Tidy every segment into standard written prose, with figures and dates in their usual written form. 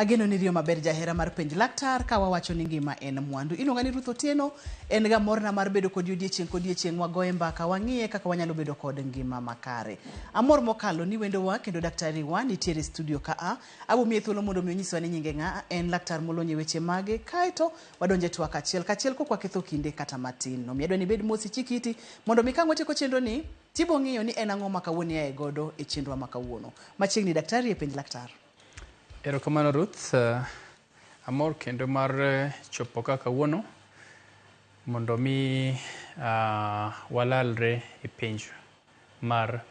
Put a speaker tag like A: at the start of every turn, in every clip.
A: Ageno ni riyo maber jahera mar penj laktar ka wawacho ni ngima en mwandu. Iluonga ni Ruth Otieno, en ga morna mar bedo kod odiochieng' wagoye mbaka wang'iye kaka wanyalo bedo kod ngima makare. Amor mokalo ni wendo wa kendo daktari wa nitiere studio ka a. Abo miye thuolo mondo mi onyiswa ni nyinge ng'a, en laktar molonye weche mage, kaeto wadonje twak achiel kachiel kokwa ketho kinde kata matin. No miedo ni bed mosi chikiti mondo mi kang'wete ko chenro ni tibo ng'iyo ni en ang'o ma kawuono yae godo e chenro ma kawuono. Machiegni daktari e penj laktar.
B: Erokamano Ruth, amor kendo mar chopo ka kawuono mondo mi walalre e penj mar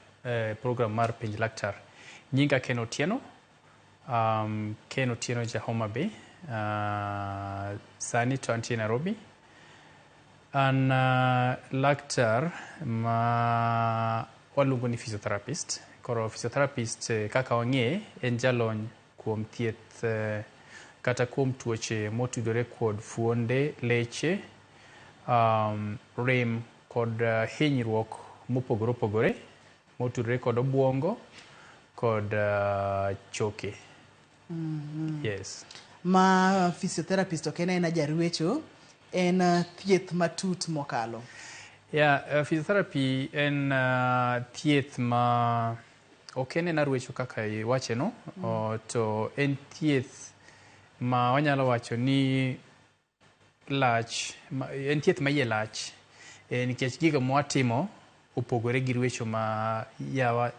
B: program mar penj laktar. Nyinga Ken Otieno, Ken Otieno ja Homa Bay, sani to antie Nairobi. An laktar ma waluongo ni physiotherapist. Koro physiotherapist kaka wang'e en jalony kuom thieth kata kuom tuoche motudore kod fuonde, leche, rem kod hinyruok mopogore opogore motudore kod obuongo kod choke. Yes.
A: Ma physiotherapist ok en jarwecho, en thieth matut mokalo.
B: Physiotherapy en thieth ma ok en arwecho kaka iwache no, to en thieth ma wanyalo wacho ni lach, en thieth ma iye lach, nikech gigo mwatimo opogore gi rwecho ma yawa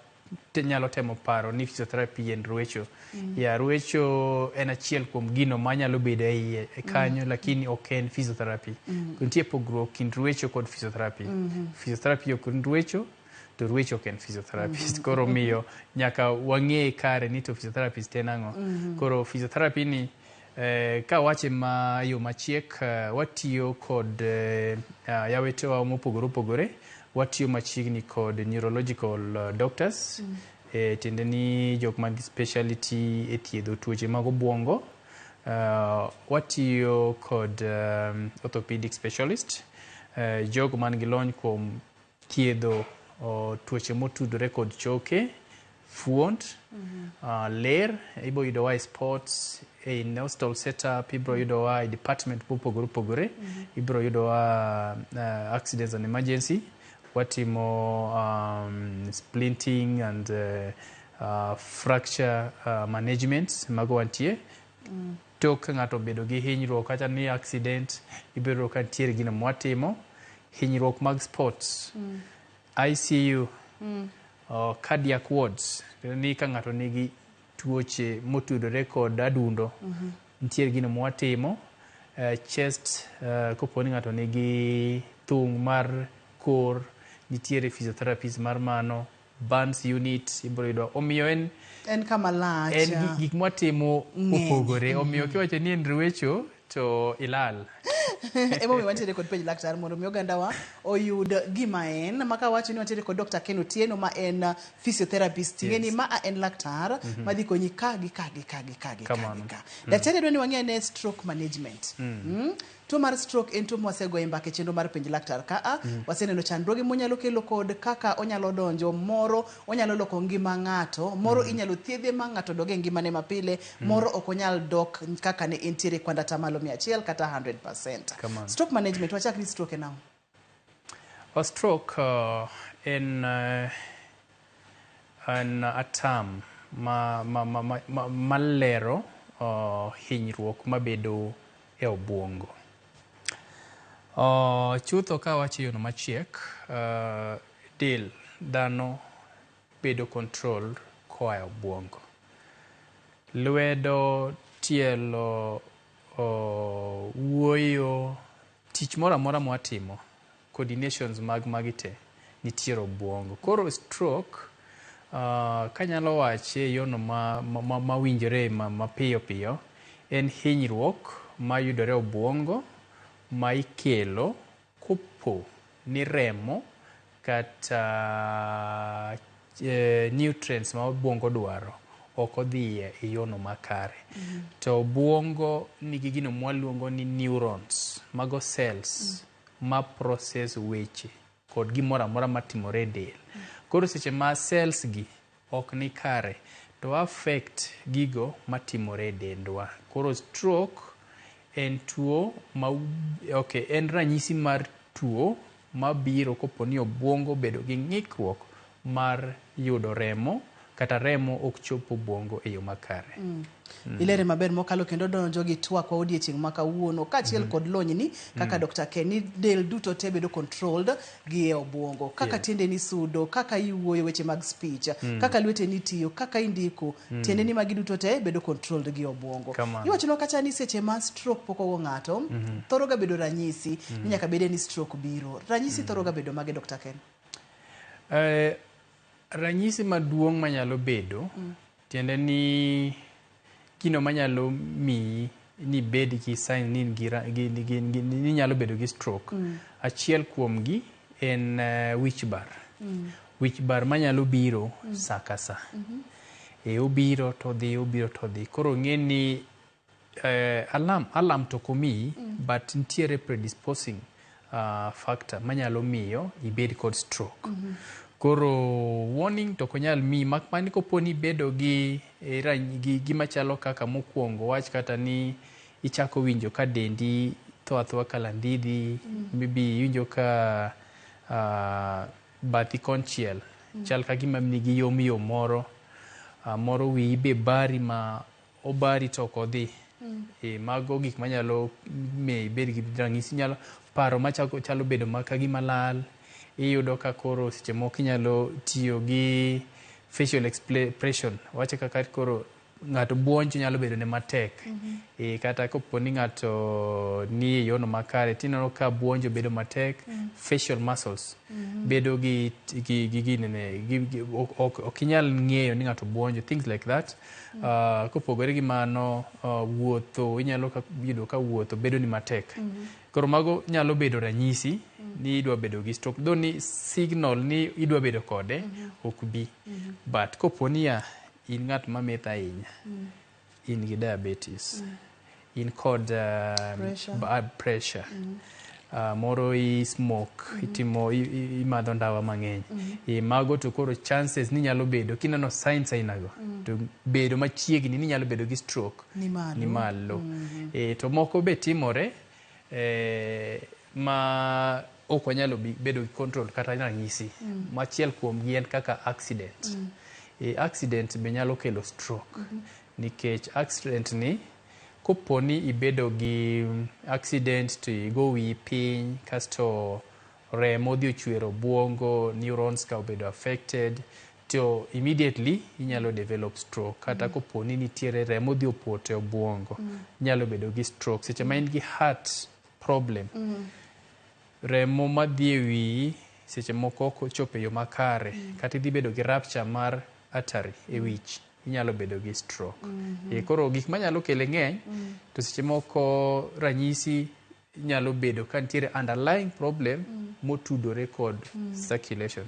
B: nyalo temo paro ni physiotherapy en rwecho. Rwecho en achiel kuom gino manyalo bedo e iye kanyo, lakini ok en physiotherapy. Nitie pogruok kind rwecho kod physiotherapy. Physiotherapy ok en rwecho, to rwecho ok en physiotherapist. Koro miyo nyaka wang'e kare ni to physiotherapist en ang'o. Koro physiotherapy ni ka wache ma yo machiek, watiyo kod yawetewa mopogore opogore. Watiyo machiegni kod neurological doctors, tiende ni jok man gi speciality e thiedho tuoche mag obuongo. Watiyo kod orthopedic specialist, jogo man gi lony kuom thiedho tuoche motudore kod choke, fuond, ler. Ibo yudowa e sports, in hospital setup, ibro yudowa e department mopogore opogore, ibro yudowa accidents and emergency. Watimo splinting and fracture management mago wantie. Tok ng'ato bedo gi hinyruok kata ni accident, ibiro ka ntiere gino mwatimo. Hinyruok mag sports, ICU, cardiac wards, ni ka ng'ato nigi tuoche motudore kod adundo, ntiere gino mwatimo. Chest, koponi ng'ato nigi thung' mar kor, nitiere physiotherapist mar mano. Burns unit, ibro yudo. Omiyo
A: en kama lach.
B: En gik mwatimo opogore. Omiyo kiwacho ni en rwecho to ilal.
A: Emo mi wantiere kod penj laktar mondo mi oganda wa oyud gima en. Maka wacho ni wantiere kod Dr. Ken Otieno ma en physiotherapist. Ngeni ma en laktar madhi konyi ka. Daktari dwani wang'e ne stroke management. Tuo mar stroke en tuo mwasegoye mbake chenro mar penj laktar ka a. Waseneno chandruoge monyalo kelo kod kaka onyalo donjo, moro onyalo loko ngima ng'ato, moro inyalo thiedhe ma ng'ato doge ngimane mapile, moro ok onyal dok kaka ne entiere kwanda tamalo 100 kata 100%. Stroke management, wachak ni stroke en ang'o?
B: Stroke en atam malero hinyruok mabedo e obuongo. Chutho ka wacho yono machiek, del dhano bedo control koa e obuongo. Lwedo, tielo, wuoyo, tich moro amora mwatimo, coordinations magi te nitiere obuongo. Koro stroke, kanyalo wache yono mawinjore mapiyo piyo, en hinyruok mayudore obuongo ma ikelo kopo ni remo kata nutrients ma obuongo dwaro ok odhiye e yono makare. To obuongo nigi gino mwaluongo ni neurons, mago cells ma process weche kod gimoro amora matimore e del. Koro seche ma cells gi ok ni kare, to affect gigo matimore e dendwa. Koro stroke en tuo en ranyisi mar tuo mabiro kopo ni obwongo bedo gi ng'ikruok mar yudo remo kata remo ok chopo obwongo e yo makare.
A: Ilere maber mokalo kendo donjo gi twak wa odiechieng' ma kawuono kachiel kod lony ni kaka Dr. Ken ni del duto te bedo controlled gi e obwongo kaka tiende ni sudo, kaka iwuoyo weche mag speech, kaka lwete ni tiyo, kaka indiko, tiende ni magi duto te bedo controlled gi obwongo. Iwacho no kacha ni seche ma stroke poko go ng'ato thoro ga bedo ranyisi ni nyaka bede ni stroke biro. Ranyisi thoro ga bedo mage Dr. Ken?
B: Ranyisi maduong' manyalo bedo tiende ni kino manyalo mi ni bed gi sign ni nyalo bedo gi stroke. Achiel kuom gi en wich bar. Wich bar manyalo biro sa ka sa. Obiro to dhi. Koro ng'e ni alam to komi but ntiere predisposing factor manyalo miyo ibed kod stroke. Koro warning to konyal mi makmani koponi bedo gi gima chalo kaka mokwongo wach kata ni ichako winjo ka dendi tho kalandidhi, maybe winjo ka bathi konchiel chal ka gima nigi yom moro wi be bari ma obari to kodhi. Mago gik manyalo mi bed gi ranyisi, nyalo paro machalo bedo maka gima lal. Iyudo ka koro seche moko inyalo tiyo gi facial expression, wache kaka koro ng'ato buonjo nyalo bedo ne matek. Kata kopo ni ng'ato ni e yono makare tineno ka buonjo bedo matek, facial muscles bedo gi ok inyal ng'eyo ni ng'ato buonjo, things like that. Kopogore gi mano, wuotho inyalo yudo ka wuotho bedo ni matek. Koro mago nyalo bedo ranyisi ni idwa bedo gi stroke. Though ni signal ni idwa bedo kode ok bi. But kopo ni in ng'at mametho ahinya, in gi diabetes, in kod blood pressure, moro i smoke, imadho ndawa mang'eny. Mago to koro chances ni nyalo bedo, kineno signs ainago, to bedo machiegni ni nyalo bedo gi stroke ni malo. To moko be timore ma ok wanyalo bedo gi control kata ranyisi. Machiel kuom gi en kaka accident. Accident be nyalo kelo stroke. Nikech accident ni kopo ni ibedo gi accident to igo wi piny kasto remo dhi ochwero obwongo, neurons ka obedo affected, to immediately inyalo develop stroke. Kata kopo ni nitiere remo dhi opoto e obwongo, inyalo bedo gi stroke. Seche ma in gi heart problem, remo madhi e wiyi seche moko ok ochopo e yo makare, kata idhi bedo gi rupture mar artery e wich, inyalo bedo gi stroke. Koro gik manyalo kele ng'eny, to seche moko ranyisi nyalo bedo ka nitiere underlying problem motudore kod circulation.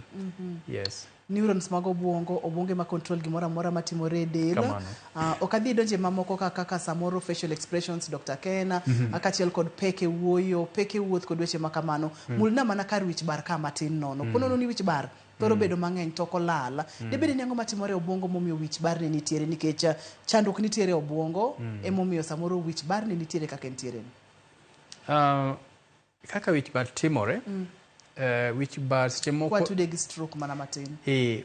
B: Yes.
A: Neurons mag obwonge ma control gimoro amora matimore e del. Ok adhi donje mamoko kaka samoro facial expressions Dr. Ken, akachiel kod peke wuoyo, peke wuoth kod weche makamano. Mulna mana kar wich bar ka matin nono. Ponono ni wich bar thoro bedo mang'eny toko lal. Debede ni ang'o matimore e obwongo momiyo wich bar ne nitiere, nikech chandruok nitiere e obwongo emomiyo samoro wich bar ne nitiere kaka nitiere.
B: Kaka wich bar timore, wich bar seche moko
A: watude gi stroke mana matin.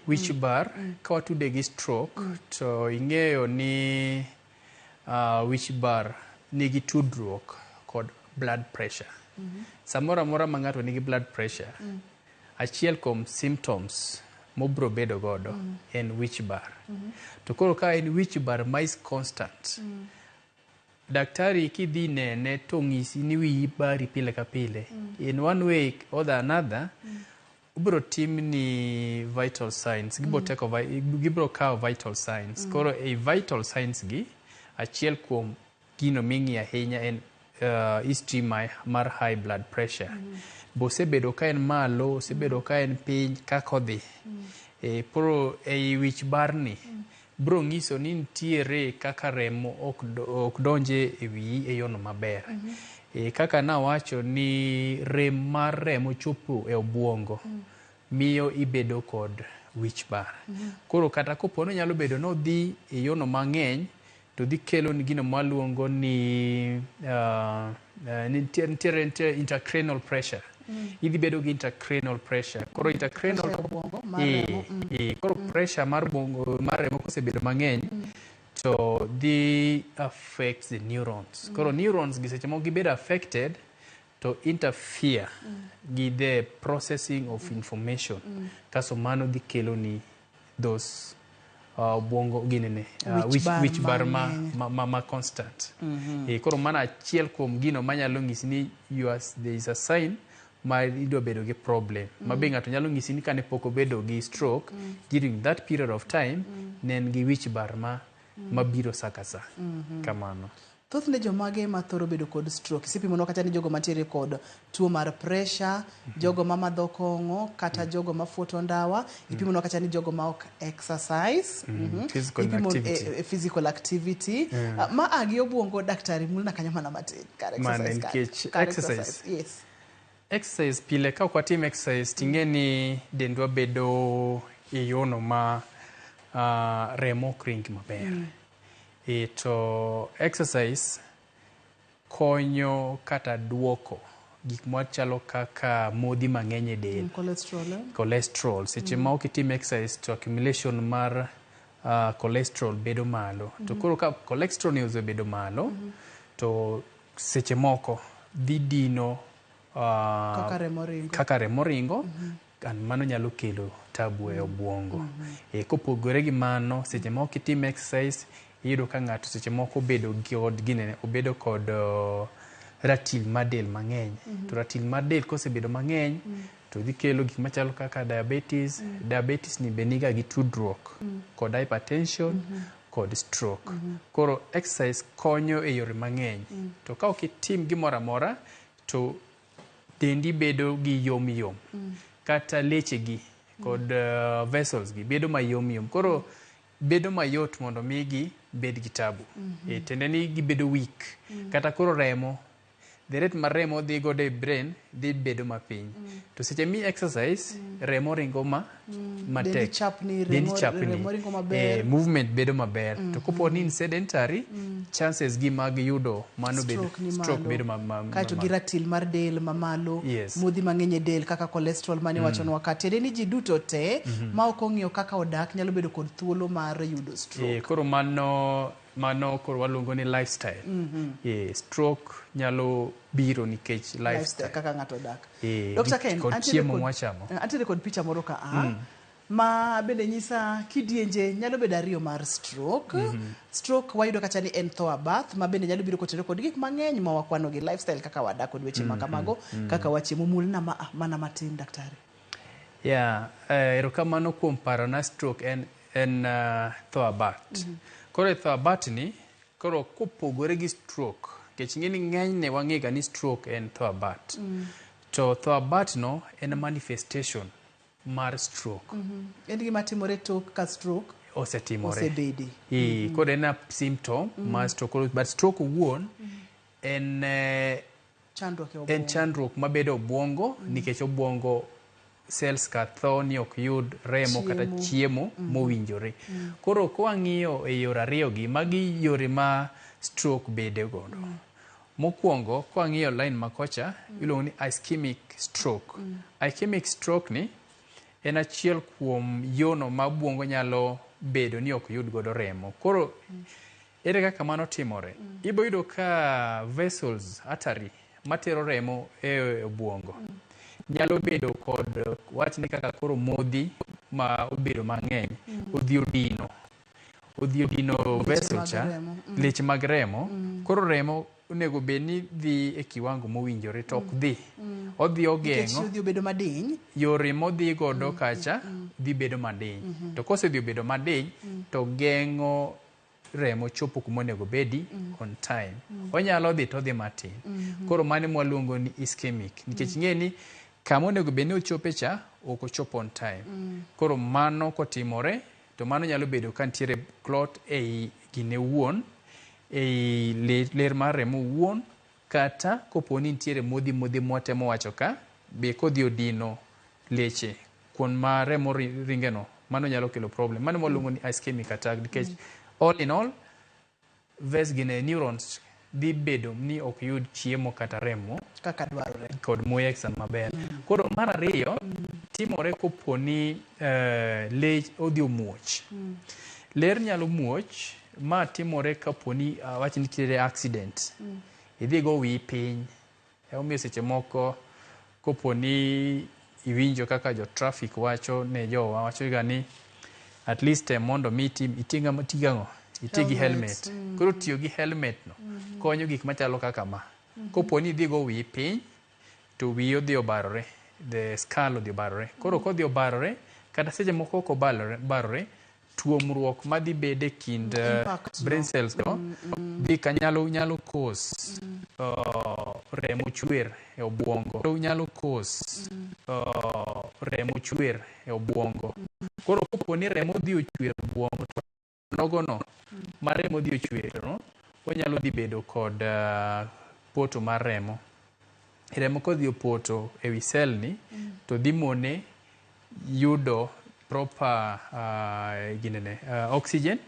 B: Wich bar ka watude gi stroke to ing'eyo ni wich bar nigi tudruok kod blood pressure. Samoro amora ma ng'ato nigi blood pressure, achiel kuom symptoms mobro bedo godo en wich bar. To koro ka en wich bar ma is constant, daktari kidhi nene to ng'isi ni wiyi bari pile ka pile, in one way or the another, ubro tim ni vital signs, gibro kawo vital signs. Koro e vital signs gi, achiel kuom gino ming'i ahinya en history mar high blood pressure. Bosebedo ka en malo, osebedo ka en piny, kakodhi. Poro ei wich bar ni, bro ng'iso ni nitiere kaka remo ok donje e wiyi e yono maber. Kaka nawacho ni rem mar remo chopo e obwongo miyo ibedo kod wich bar. Koro kata kopono nyalo bedo no dhi e yono mang'eny to dhi kelo ni gino maluongo ni nitiere intracranial pressure. Idhi bedo gi intracranial pressure. Koro intracranial koro pressure mar bongo mar remo kosebedo mang'eny to dhi affect the neurons. Koro neurons gi seche moko gibedo affected to interfere with the processing of information. Kaso mano dhi kelo ni those bongo ginene which bar ma constant. Koro mana achiel kuom gino manyalo ng'isi ni there is a sign ma idwa bedo gi problem. Ma be ng'ato nyalo ng'isi ni kane pok obedo gi stroke during that period of time nen gi wich bar ma biro saka sa. Kamano.
A: Thothne jomage ma thoro bedo kod stroke isipimono kata ni jogo mantiere kod tuo mar pressure, jogo ma madho kong'o kata jogo ma fuoto ndawa, ipimono kata ni jogo ma ok exercise, physical activity. Ma agi obwongo daktari mulna kanyo mana matin kar exercise. Yes.
B: Exercise pile ka kwatim exercise tingeni dendwa bedo e yono ma remo kring maber. To exercise konyo kata duoko gik machalo kaka modhi mang'eny e del, cholesterol. Seche ma okitim exercise to accumulation mar cholesterol bedo malo. To koro ka cholesterol ni osebedo malo to seche moko dhi dino kaka remo ringo, mano nyalo kelo tabu e obwongo. Kopogore gi mano, seche ma okitim exercise iyudo ka ng'ato seche moko obedo kod ratil mar del mang'eny. To ratil mar del kosebedo mang'eny to dhi kelo gik machalo kaka diabetes. Diabetes ni be niga gi tudruok kod hypertension kod stroke. Koro exercise konyo e yore mang'eny. To ka okitim gimoro amora to dendi bedo gi yom. Kata leche gi kod vessels gi bedo mayom. Koro bedo mayot mondo migi bed gi tabu. Tende ni gibedo weak. Kata koro remo, the rate mar remo dhi godo e brain dhi bedo mapiny. To seche mi exercise, remo ringo matek. Dendi chapni. Movement bedo maber. To kopo ni sedentary, chances gi mag yudo mano bedo stroke bedo
A: kaito gi ratil mar del mamalo, modhi mang'eny e del kaka cholesterol mane wachonwa ka. Tende ni ji duto te ma ok ong'iyo kaka odak nyalo bedo kod thuolo mar yudo stroke.
B: Koro mano koro waluongo ni lifestyle. Stroke nyalo biro nikech lifestyle
A: kaka ng'ato odak.
B: Dr. Ken,
A: antiere kod picha moro ka ma bende nyisa kidienje nyalo bedo ariyo mar stroke. Stroke wayudo kata ni en tho abath ma bende nyalo biro kotenore kod gik mang'eny ma wakwano gi lifestyle kaka wadak kod weche makamago kaka wachiemo. Mulna mana matin daktari.
B: Erokamano kuom parona stroke en tho abath. Koro tho abath ni koro kopogore gi stroke, kech ng'eni ng'enyne wang'ega ni stroke en tho abath. To tho abath no en manifestation mar stroke.
A: En gima timore tok ka stroke osebedi.
B: Koro en a symptom mar stroke. But stroke wuon en chandruok mabedo obwongo nikech obwongo cells ka tho ni ok yud remo kata chiemo mowinjore. Koro kwang'iyo e yore ariyo gi magi yore ma stroke bede godo. Mokwongo kwang'iyo line makocha iluongo ni ischemic stroke. Ischemic stroke ni en achiel kuom yono ma obwongo nyalo bedo ni ok yud godo remo. Koro ere kaka mano timore? Ibo yudo ka vessels artery matero remo e obwongo nyalo bedo kod wachni kaka koro modhi ma obedo mang'eny odhi odino vessel cha leche mag remo. Koro remo onego bed ni dhi e kiwango mowinjore to ok dhi. Odhi ogeng'o yore modhi godo kacha dhi bedo madiny. To kosedhi obedo madiny to geng'o remo chopo kuma onego bedi on time. Onyalo dhi to dhi matin. Koro mano mwaluongo ni ischemic. Nikech ng'eni kama onego bed ni ochope cha ok ochopo on time. Koro mano kotimore to mano nyalo bedo ka nitiere clot ei gine wuon, ei ler mar remo wuon, kata kopo ni nitiere modhi mwatemo wacho ka be kodhi odino leche kuon ma remo ringeno mano nyalo kelo problem. Mano waluongo ni ischemic attack nikech all in all ves gine neurons dhi bedo ni ok yud chiemo kata remo
A: kaka dwarore
B: kod muya san maber. Koro mar ariyo timore koponi lech odhi omuoch. Ler nyalo muoch ma timore kaponi wach nitiere accident. Idhi go wi piny. Omiyo seche moko koponi iwinjo kaka jo traffic wacho ne jowa wacho ga ni at least mondo mi iting'o itigi helmet. Koro tiyo gi helmet no konyo gik machalo kaka ma. Koponi idhi go wi piny to wi odhi obarore, the skull odhi obarore. Koro kodhi obarore kata seche moko ok obarore, tuomruok madhi bede kind brain cells go dhi nyalo cause remo chwer e obwongo. Nyalo cause remo chwer e obwongo. Koro koponi remo dhi ochwer e obwongo to nogono ma remo dhi ochwer no onyalo dhi bedo kod poto mar remo. Remo kodhi opoto e wi sel ni to dhi mone yudo proper oxygen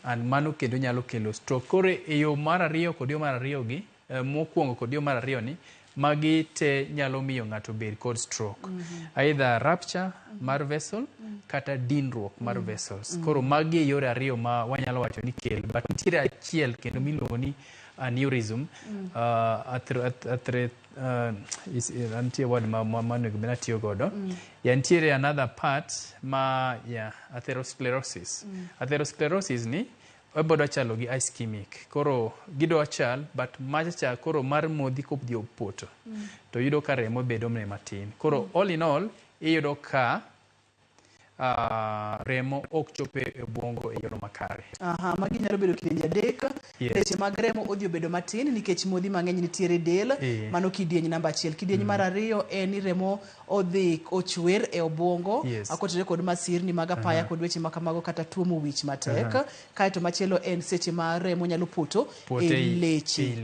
B: and mano kendo nyalo kelo stroke. Koro e yo mar ariyo kod yo mar ariyo gi mokwongo kod yo mar ariyo ni magi te nyalo miyo ng'ato bed kod stroke. Either rupture mar vessel kata dinruok mar vessels. Koro magi e yore ariyo ma wanyalo wacho ni kel, but nitiere achiel kendo miluongo ni aneurysm. Nitiere word mano gibina tiyo godo. Nitiere another part ma atherosclerosis. Atherosclerosis ni obodo chalo gi ischemic. Koro gidwa chal but macha koro mar modhi kopdhi opoto to yudo ka remo bedo matin. Koro all in all iyudo ka remo ok chope e obwongo e yor makare.
A: Magi nyalo bedo kidienje adek. Seche mag remo odhi obedo matin nikech modhi mang'eny nitiere del. Mano kidieny namba 1. Kidieny mar ariyo en ni remo odhi ochwer e obwongo akotere kod masirni mag apaya kod weche makamago kata tuo mowich matek. Kaeto machielo en seche ma remo nyalo poto e leche.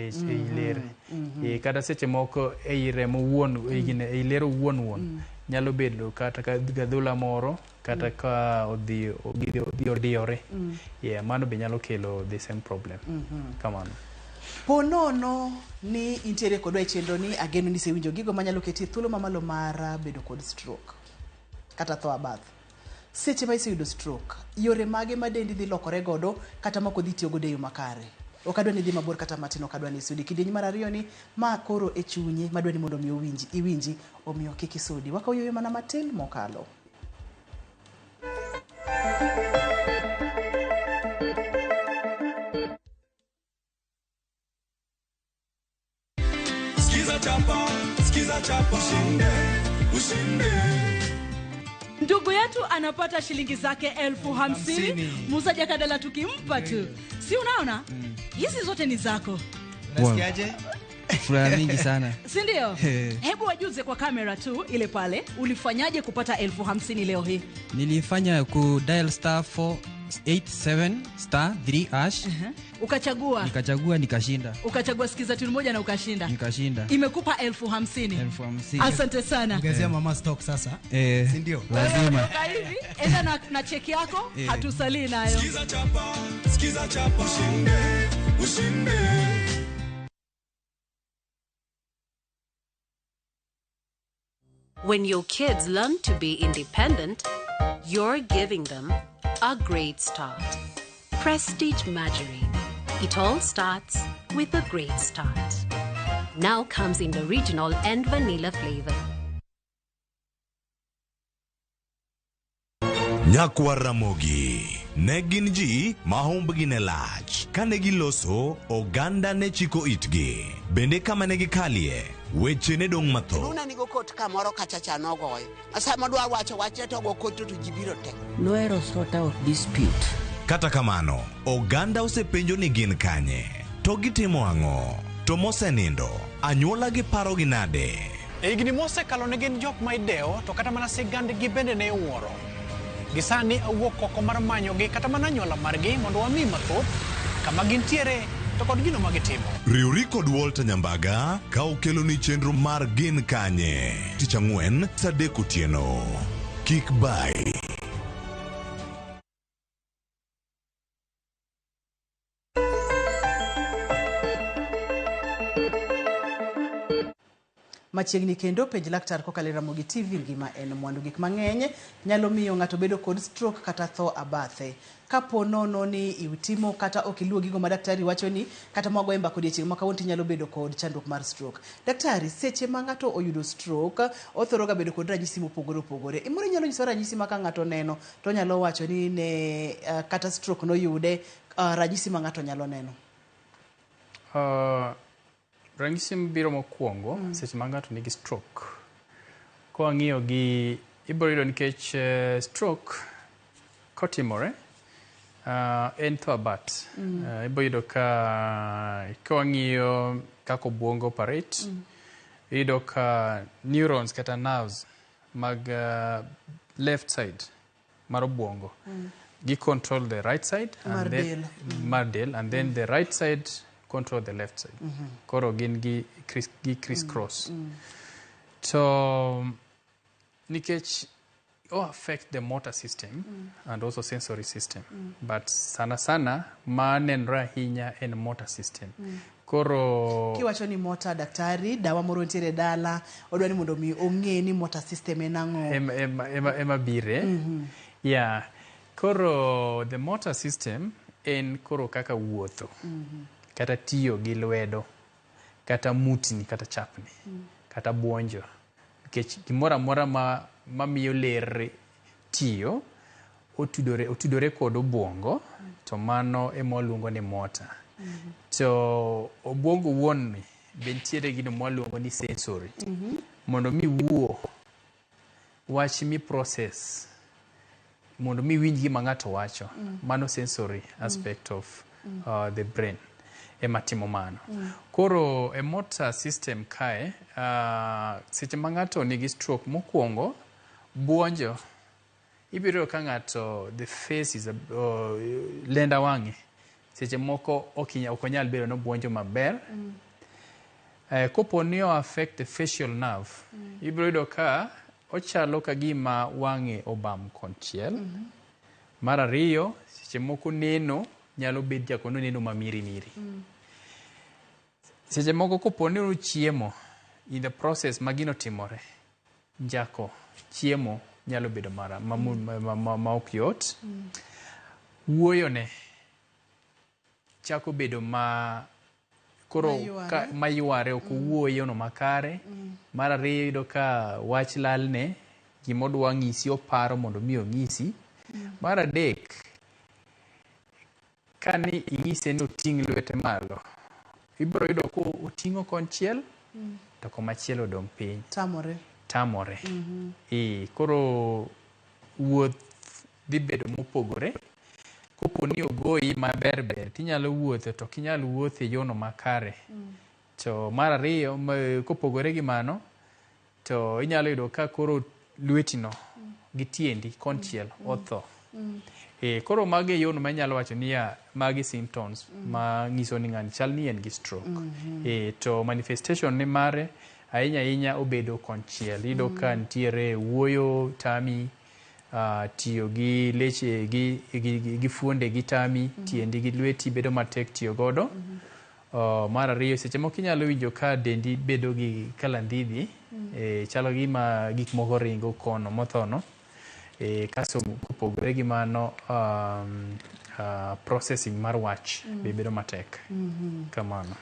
B: Kata seche moko e remo wuon e lero wuon nyalo bedo kata gadhula moro kata ka odhi odiyore. Mano be nyalo kelo the same problem. Kamano.
A: Ponono ni intiere kodwa e chenro ni ageno ni sewinjo gigo manyalo keti thuolo mamalo mar bedo kod stroke kata tho abath. Seche ma iseyudo stroke, yore mage ma dendi dhi lokore godo kata mako dhi tiyo godo e yo makare. Ok adwa ni dhi mabor kata matin, ok adwa ni isudi. Kidieny mar ariyo ni ma koro e chunye madwa ni mondo mi iwinji omiyo kik isudi. Wakaw yo mana matin mokalo.
C: Skiza chapa ushinde.
D: Ndugu yetu anapata shilingi zake 50,000. Musa Jakadala tukimpa tu. Si unaona? Hizi zote ni zako.
E: Unasikiaje? Furaha mingi sana.
D: Si ndio? Hebu wajuze kwa kamera tu ile pale. Ulifanyaje kupata 50,000 leo hii?
E: Nilifanya ku dial *87*3#.
D: Ukachagua.
E: Nikachagua nikashinda.
D: Ukachagua Skiza Tune moja na ukashinda.
E: Nikashinda.
D: Imekupa 50,000.
E: 50,000.
D: Asante sana.
F: Ongezea mama stock sasa.
E: Si ndio? Lazima.
D: Hivi enda na cheki yako, hatusalii nayo.
C: Skiza chapa ushinde.
G: When your kids learn to be independent, you're giving them a great start. Prestige Margarine. It all starts with a great start. Now comes in the original and vanilla flavor.
C: Nyakwa Ramogi ne gin ji mahumbgi ne lach kane giloso oganda ne chiko itgi bende kama ne gikalie weche ne dong' matho.
H: Luna nigo kot kamoro kachacha nogoyo. Asa madwa wache to go kot to jibiro te.
I: Noero sort out dispute.
C: Kata kamano, oganda osepenjo ni gin kanye. To gitimo ang'o? To mosenindo, anyuola gi paro gi nade?
J: Higni mosekalo ne gin jok ma ideo to kata mana sigand gi bende ne wuoro. Gisani awuok oko mar manyo gi kata mana anyuola margi mondo wami mathoth kama gintiere to kod gino magitimo.
C: Riuri kod Walter Nyambaga ka okelo ni chenro mar gin kanye. Tich Ang'wen, Sadek Otieno. Kik bai.
A: machiegni kendo penj laktar kokalo Ramogi TV ngima en mwandu. Gik mang'eny nyalo miyo ng'ato bedo kod stroke kata tho abathe. Kapo nono ni iutimo kata ok iluwo gigo ma daktari wacho ni kata mago emba kod chieng' maka wonti nyalo bedo kod chandruok mar stroke. Daktari, seche ma ng'ato oyudo stroke othoro ga bedo kod ranyisi mopogore opogore. Imoro nyalo nyiso ranyisi ma ka ng'ato neno to nyalo wacho ni ne kata stroke no yude, ranyisi ma ng'ato nyalo neno.
B: Ranyisi biro mokwongo seche ma ng'ato nigi stroke. Ko ang'iyo gi ibiro yudo nikech stroke kotimore en tho abat. Ibiro yudo ka ang'iyo kako obwongo operate, yudo ka neurons kata nerves mag left side mar obwongo gi control the right side and then mar del, and then the right side control the left side. Koro gin gi criss-cross. So nikech affect the motor system and also sensory system. But sana ma nenre ahinya en motor system. Koro
A: kiwacho ni motor, daktari dawa moro ntiere dala odwa ni mondo mi ong'e ni motor system en ang'o.
B: Ema bire. Yeah. Koro the motor system en koro kaka wuotho. Kata tiyo gi lwedo, kata mutni, kata chapni, kata buonjo. Nikech gimoro amora ma miyo ler tiyo otudore kod obwongo, to mano ema waluongo ni motor. To obwongo wuon be nitiere gino ma waluongo ni sensory. Mondo mi wuo, wach mi process, mondo mi winj gima ng'ato wacho, mano sensory aspect of the brain. Ema timo mano. Koro e motor system kae, seche ma ng'ato nigi stroke mokwongo, buonjo, ibiro ka ng'ato the face is lenda wang'e. Seche moko ok onyal bedo no buonjo maber. Kopo ni affect the facial nerve, ibiro yudo ka ochalo ka gima wang'e obam konchiel. Mar ariyo, seche moko neno nyalo bedo jakono neno mamiri. Seche moko kopo ni chiemo, in the process magino timore, njako chiemo nyalo bedo ma ok yot. Wuoyo ne chako bedo koro mayuare, ok wuoyo no makare. Mar ariyo yudo ka wach lalne, gimodwa ng'isi oparo mondo mi ong'isi. Mar adek, kani ing'ise ni oting' lwete malo, ibiro yudo ko oting'o konchiel to komachielo dong' piny. Tamore. Koro wuoth dhi bedo mopogore. Kopo ni ogoyi maber tinyalo wuotho to kinyal wuotho e yono makare. To mar ariyo, kopogore gi mano, to inyalo yudo ka koro lwetino gi tiendi konchiel otho. Koro magi yono ma nyalo wacho ni magi symptoms ma nyiso ni ng'ani chal ni en gi stroke. To manifestation ni mare ahinya obedo konchiel. Yudo ka nitiere wuoyo tami, tiyo gi leche gi fuonde gi tami, tiendi gi lweti bedo matek tiyo godo. Mar ariyo, seche moko inyalo winjo ka dendi bedo gi kalandhidhi, chalo gima gik moko ringo kono mothono. Kaso kopogore gi mano, processing mar wach be bedo matek. Kamano.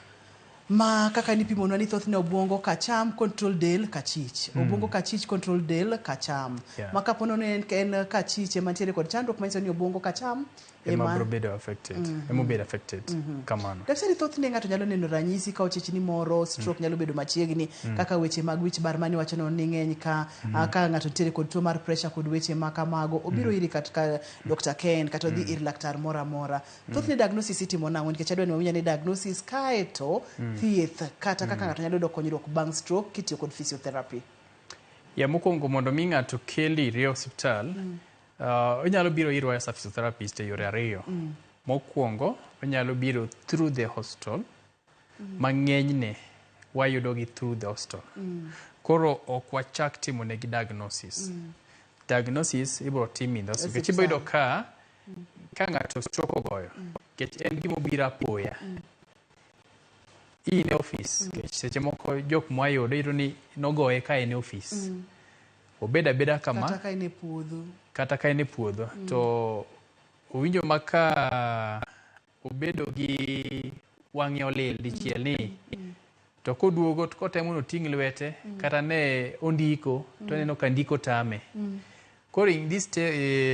A: Ma kaka nipimonwa ni thothne obwongo kacham control del kachich. Obwongo kachich control del kacham. Ma kapono en kachich ema ntiere kod chandruok manyiso ni obwongo kacham
B: ema biro bedo affected. Ema bedo affected. Kamano.
A: Daktari, thothne ng'ato nyalo neno ranyisi ka ochichni moro, stroke nyalo bedo machiegni, kaka weche mag wich bar mani wacho ni ng'eny ka ng'ato ntiere kod tuo mar pressure kod weche ma kamago, obiro iri kata Dr. Ken kata odhi ir laktar moro amora. Thothne diagnosis itimo nang'o, nikech adwa ni wawinja ni diagnosis kae to thieth kata kaka ng'ato nyalo yudo konyruok bang' stroke kitiyo kod physiotherapy.
B: Mokwongo mondo mi ng'ato keli rie osiptal, onyalo biro ir waya physiotherapist e yore ariyo. Mokwongo, onyalo biro through the hospital. Mang'enyne wayudogi through the hospital. Koro ok wachak timo negi diagnosis. Diagnosis ibiro tim in the hospital. Nikech ibiro yudo ka ng'ato stroke ogoyo, nikech en gima obiro apoya. in e office seche moko jok mwayudo iyudo ni nogoye ka en e office obeda kama
A: kata ka en e puodho
B: to owinjo maka obedo gi wang'e olil dichiel ni to koduogo kotemo noting' lwete kata ne ondiko to neno ka ndiko tame. Koro in this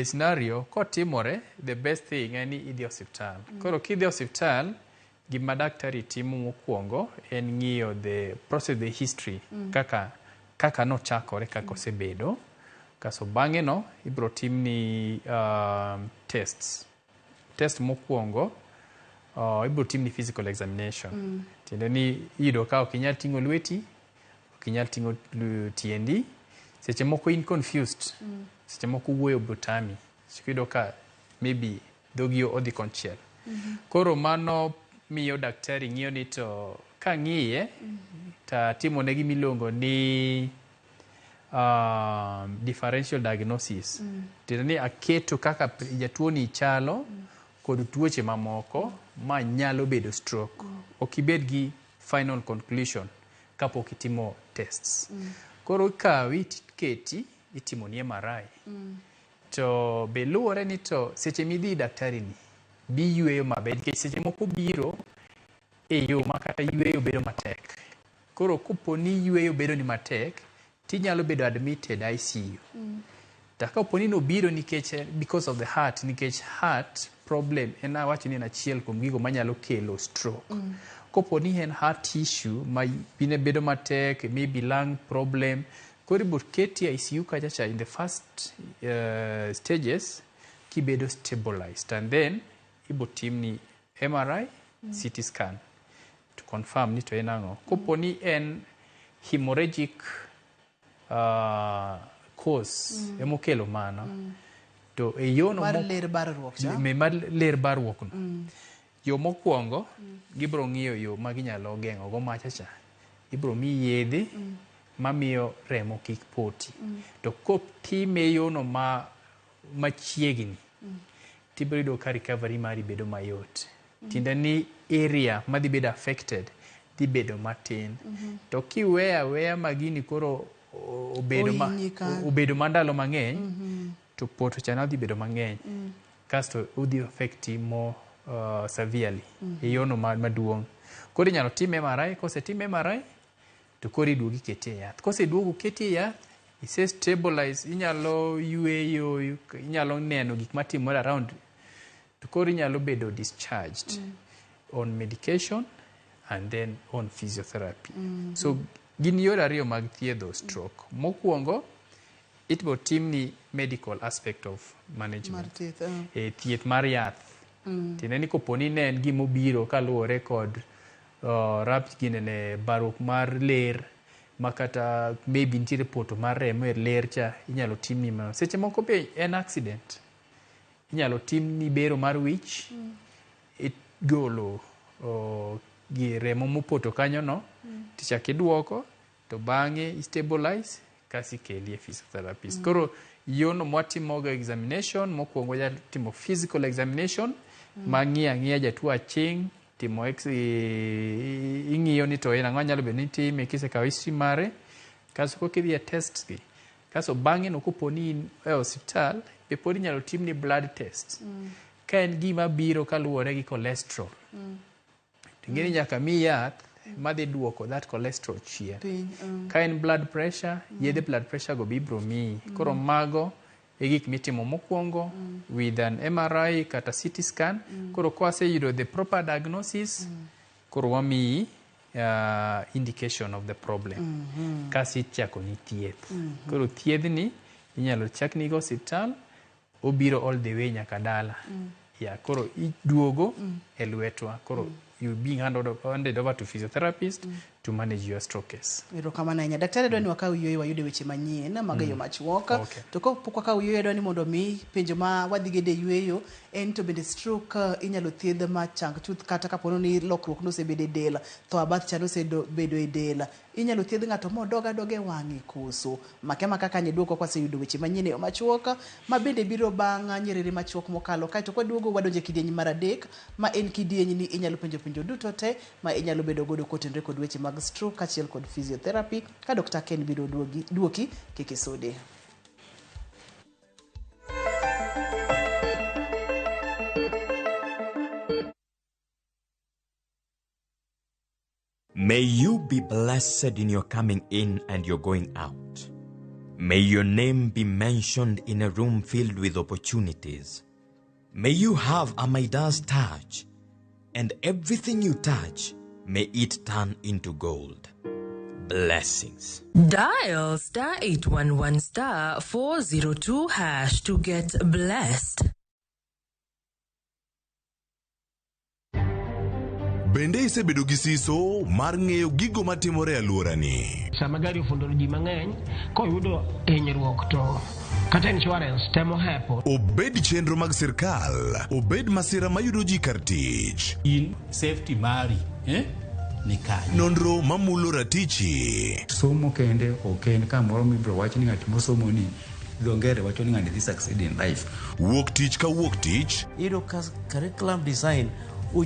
B: scenario kotimore, the best thing en ni idhi osiptal. Koro kidhi osiptal, gima daktari timo mokwongo en ng'iyo the process, the history, kaka nochakore, kaka osebedo. Kaso bang'e no ibro timni test mokwongo, ibro timni physical examination. Tiende ni iyudo ka ok inyal ting'o lweti, ok inyal ting'o tiendi, seche moko in confused, seche moko wuoyo botami, iyudo ka maybe dhogi odhi konchiel. Koro mano miyo daktari ng'iyo ni to ka ng'iye ta timone gimilongo ni differential diagnosis. Tiende ni aketo kaka jatuoni chalo kod tuoche mamoko ma nyalo bedo stroke. Ok ibed gi final conclusion kapok itimo tests. Koro ikawi tiketi itimoni MRI. To be luwore ni to seche midhi daktari ni bi yweyo maber nikech seche moko biro e yo ma kata yweyo bedo matek. Koro kopo ni yweyo bedo ni matek, tinyalo bedo admitted ICU. Ta kopo ni nobiro nikech because of the heart, nikech heart problem en awacho ni en achiel kuom gigo manyalo kelo stroke. Kopo ni en heart issue ma bine bedo matek, maybe lung problem, koro ibro keti ICU kachacha in the first stages kibedo stabilized, and then ibro timni MRI, CT scan to confirm ni to en ang'o. Kopo ni en hemorrhagic cause emokelo mano, to e yono
A: mar ler barruok
B: no. Yo mokwongo gibro ng'iyo yo ma ginyalo geng'o go machacha. Ibro mi yedhe mamiyo remo kik poti. To kopime yono machiegni, tibro yudo ka recovery mari bedo mayot. Tiende ni area madhi bedo affected dhi bedo matin. To kiweya magini koro obedo mandalo mang'eny, to poto chana dhi bedo mang'eny. Kasto udhi affecti more severely e yono maduong'. Koro inyalo tim MRI, kosetim MRI to koro iduogi keti yath. Koseduogo keti yath, ise stabilize, inyalo yweyo, inyalo neno gik matimore around, to koro inyalo bedo discharged on medication and then on physiotherapy. So gin yore ariyo mag thiedho stroke. Mokwongo itbo timni medical aspect of management, thieth mar yath. Tiende ni kopo ni ne en gimobiro kaluwore kod barruok mar ler, makata maybe nitiere poto mar remo e ler cha, inyalo timni ma. Seche moko be en accident, inyalo timni bero mar wich, igolo gi remo mopoto kanyo no, tichak iduoko, to bang'e stabilize, kasi keli e physiotherapist. Koro yono mwatimoga examination, mokwongo ya timo physical examination, mang'iya jatuo aching', timo ing'iyo ni to en ang'o nyalo bedo ni time, kisekawo history mare, kaso kokidhi e test gi. Kaso bang'e no kopo ni e hospital, be pod inyalo timni blood test. Ka en gima biro kaluwore gi cholesterol, ting'eni nyaka mi yath madhi duoko that cholesterol chien. Ka en blood pressure, yedhe blood pressure go bibro miyi. Koro mago e gik mitimo mokwongo with an MRI kata CT scan. Koro kwaseyudo the proper diagnosis, koro wamiyi indication of the problem. Kasi ichako ni thieth. Koro thiedhni inyalo chakni go hospital, obiro all the way nyaka dala. Koro iduogo e lwetwa. Koro you being handed over to physiotherapist to manage your stroke case.
A: Erokamano ahinya. Daktari dwani wakao yweyo wayude weche manyien mag yo machuok.
B: Okay.
A: To kopok wakao yweyo dwani mondo mi penjo ma wadhigede yweyo en to bende stroke inyalo thiedh ma chang chuth kata kapono ni lokruok nosebede e del, to abath cha nosebedo e del. Inyalo thiedh ng'ato modoga doge wang'i koso. Makema kaka nyeduoko kwaseyudo weche manyien e yo machuok ma bende biro bang' nyerere machuok mokalo. Kaito kwaduogo wadonje kidieny mar adek ma en kidieny ni inyalo penjo duto te ma inyalo bedo godo kotenre kod weche mag stroke kachiel kod physiotherapy ka Dr. Ken biro duoki kikisode.
F: May you be blessed in your coming in and your going out. May your name be mentioned in a room filled with opportunities. May you have a Midas touch, and everything you touch, may it turn into gold. Blessings.
K: Dial *811 402 # to get blessed.
C: Bende isebedo gi siso mar ng'eyo gigo matimore e alworani.
L: Sama gari ofundo ji mang'eny koyudo hinyruok to kata insurance temo hepo.
C: Obed chenro mag sirkal, obed masira mayudo ji kar tich.
M: In safety mari, ni kanyo.
C: Nonro mamulo ratichi.
N: Somo kende oken kamoro mibro wach ni ng'at mosomo ni dongere wacho ni ng'ani dhi succeed in life.
C: Wuok tich ka wuok tich.
I: Iro curriculum design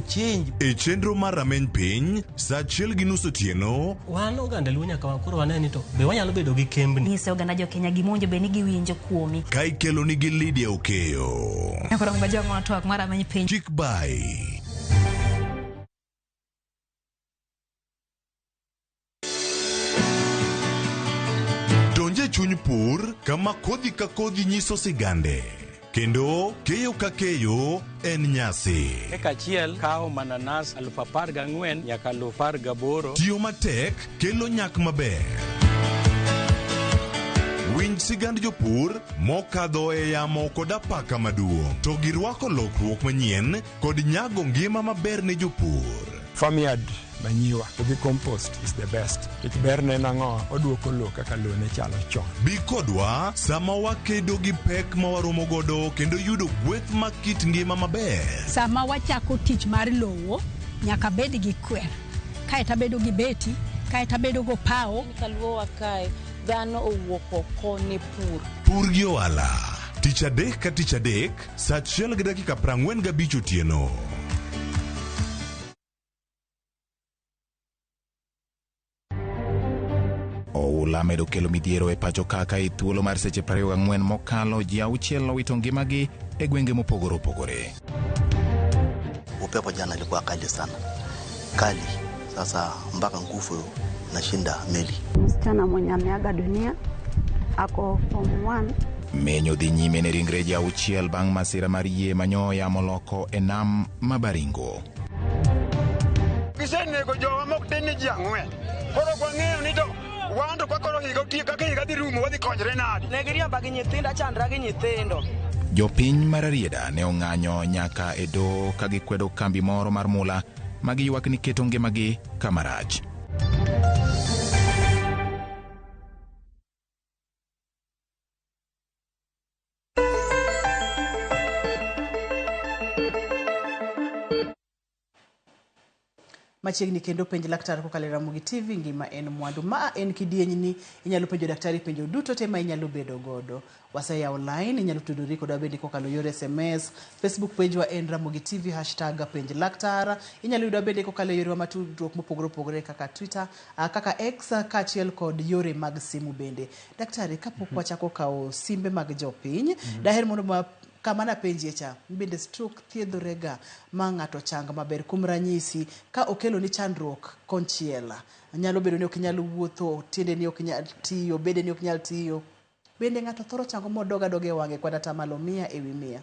I: change.
C: E chenro mar rameny piny, sa achiel gi nus otieno.
L: Wan oganda luo nyaka wakoro waneni to be wanyalo bedo gi kembni.
O: Nyise oganda jo Kenya gimonjo be ni giwinjo kuomi.
C: Ka ikelo nigi Lydia Okeyo.
O: Nyakoro mbajo ng'ono twak mar rameny piny.
C: Kik bai. Donje chuny pur kama kodhi ka kodhi nyiso sigande. Kendo keyo ka keyo en nyasi.
P: Eka achiel kao mananas 14,000 nyaka 18,000.
C: Tiyo matek kelo nyak maber. Winj sigand jopur mokadho e yamo kod apaka maduong'. To girwako lokruok manyien kod nyago ngima maber ne jopur.
Q: Farmyard manyiwa gi compost is the best. Ich berne nango oduoko lo kaka lo ne chalo chon.
C: Bi kodwa sama wakedo gi pek ma waromo godo kendo yudo gweth makit ngima maber.
R: Sama wachako tich mar lowo nyaka bed gi kwer. Kaita bedo gi beti, kaita bedo go pao.
S: Kaluo wakae dhano owuok oko ne pur.
C: Pur gi ohala. Tich adek ka tich adek, sa achiel gi dakika 45 otieno.
T: Oula medo kelo midhiero e pacho kaka e thuolo mar seche 24 mokalo ji 6 owito ngimagi e gwenge mopogore opogore.
U: Upepo jana ilikuwa kali sana. Kali. Sasa mpaka nguvu nashinda meli.
V: Msichana mwenye ameaga dunia ako form 1.
T: Menyo dhi nyime ne ringre ji 6 bang' masira mar yie manyoya moloko e nam ma Baringo.
Q: Gisenego jowa mok tin ji 4. Koro kwang'eyo ni to wando kwa koro higa utie kaka higa dhi rumo wadhi konyre nadi.
W: Ne giriamba gi nyithindo chandra gi nyithindo.
T: Jopiny mar Arieda ne ong'anyo nyaka e do ka gikwedo kambi moro mar mula ma giywak ni keto ngimagi kama rach.
A: Machiegni kendo penj laktar kokalo Ramogi TV ngima en mwandu ma en kidieny ni inyalo penjo daktari penjo duto te ma inyalo bedo godo. Wasaya online inyalo tudori kod bende kokalo yor SMS, Facebook page wa en Ramogi TV #penj laktar. Inyalo yudo bende kokalo yor matudruok mopogore opogore kaka Twitter, kaka X kachiel kod yore mag simu bende. Daktari kapok wachako kawo simbe mag jopiny, daher mondo kamana penjie cha bende stroke thiedhorega ma ng'ato chang maber kuom ranyisi ka okelo ni chandruok konchiela nyalo bedo ni ok nyalo wuotho tiende ni ok nyal tiyo bede ni ok nyal tiyo bende ng'ato thoro chango modoga doge wang'e kwada tamalo 100 ewi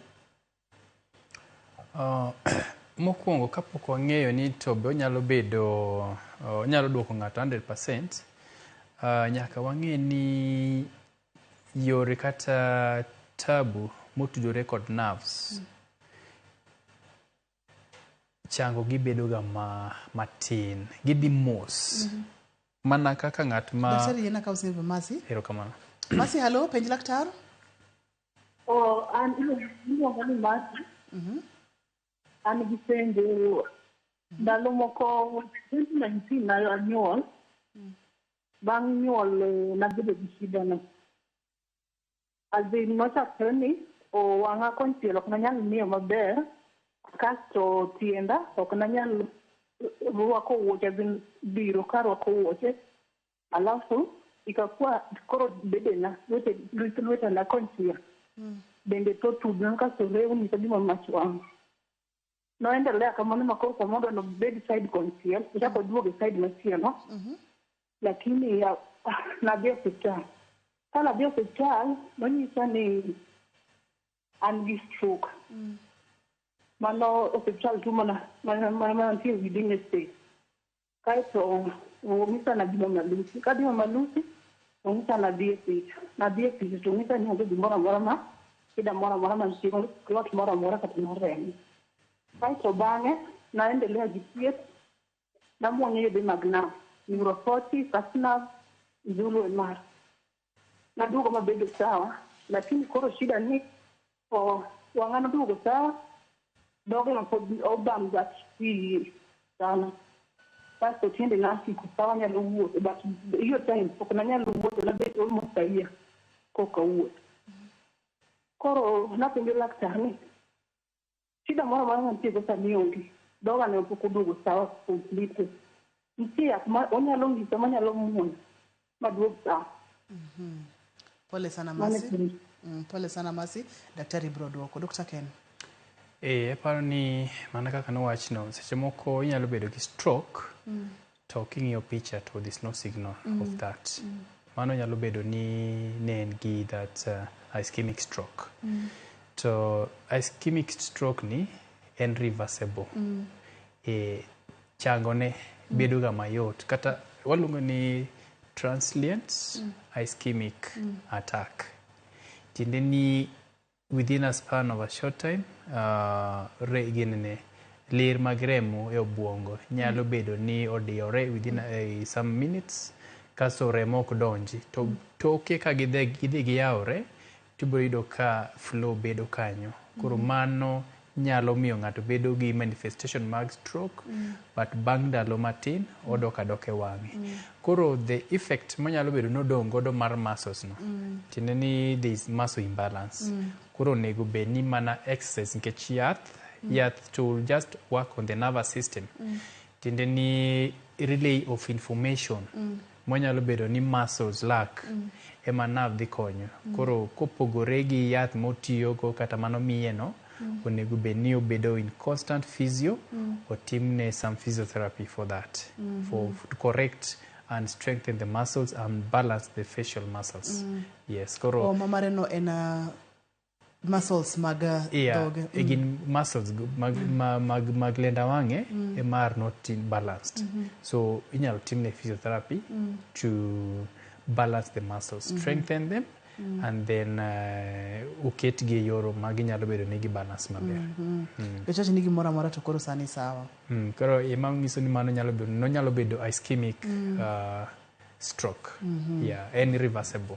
A: 100.
B: Mokwongo kapok wang'eyo ni to be onyalo bedo nyalo duoko ng'ato 100%, nyaka wang'e ni yore kata tabu motudore kod nerves chango gibedo ga matin gidhi mos mana kaka ng'at ma
A: Daktari yena ka usimbe Masi.
B: Erokamano.
A: Masi, hello, penj laktar.
D: An iluongo ni Masi. An gi penjo ndalo moko 2019 na anyuol. Bang' nyuol nabedo gi shida no. Azin nochakre ni wang'a konchiel ok nanyal ng'iyo maber, kasto tienda ok nanyal ruako wuoche, azin biro ka ruako wuoche, alafu ikakuwa koro bedena lwetena konchiel bende to tudna kasto rewni kagima mach wang'. Noendelea kamano makoro kamondo nobed side konchiel, ichako duogo side machielo, lakini nadhi hospital. Ka nadhi hospital, nonyisa ni an gi stroke. Mano hospital tu mana nitie within a state. Kaeto ong'isa nadhi Mama Lucy. Kadhi Mama Lucy, ong'isa nadhi e picha. Nadhi e picha to ong'isa ni onge gimoro amora ma shida moro amora mantie, clot moro amora kata mar remo. Kaeto bang'e naendelea gi thieth, namuonyo yedhe mag nerve, neuropathy, Fasnav, Zulu MR. Naduogo mabedo sawa, lakini koro shida ni wang'a noduogo sawa, dogno pod obam that sana. Kasto tiende nasiko sawa, nyalo wuotho, but hiyo time ok nanyalo wuotho, nabet almost a year koka wuotho. Koro napenjo laktar ni shida moro amora mantie go sani onge, doga ne pok oduogo sawa completely. Nitie yath ma onyalo ng'isa manyalo muonyo maduog sawa.
A: Pole sana Masi. Pole sana Masi. Daktari bro duoko. Dr. Ken.
B: Aparo ni mana kaka nowachno, seche moko inyalo bedo gi stroke to king'iyo picha to there's no signal of that. Mano nyalo bedo ni ne en gi that ischemic stroke. To ischemic stroke ni en reversible. Changone bedo ga mayot, kata waluongo ni transient ischemic attack. Tiende ni within a span of a short time, ler mag remo e obwongo nyalo bedo ni odiyore within some minutes, kaso remo ok donji. To toke ka gidhi giyawore, tibiro yudo ka flow bedo kanyo. Koro mano nyalo miyo ng'ato bedo gi manifestation mag stroke, but bang' ndalo matin odok adoka e wang'e. Koro the effect manyalo bedo nodong' godo mar muscles no, tiende ni there is muscle imbalance. Koro onego bed ni mana exercise, nikech yath to just work on the nervous system. Tiende ni relay of information manyalo bedo ni muscles lack ema nerve dhi konyo. Koro kopogore gi yath motiyogo kata mano miye no, onego bed ni obedo in constant physio, otimne some physiotherapy for that, to correct and strengthen the muscles and balance the facial muscles. Yes, koro
A: mamare no en muscles mag dog.
B: Egin muscles mag lenda wang'e emar not balanced. So inyalo timne physiotherapy to balance the muscles, strengthen them, and then uket gi yoro maginyalo bedo ni gi balance maber.
A: Kechachi ni gimoro amora to koro sani sawa.
B: Koro ema nyiso ni mano nyalo bedo ischemic stroke. En reversible.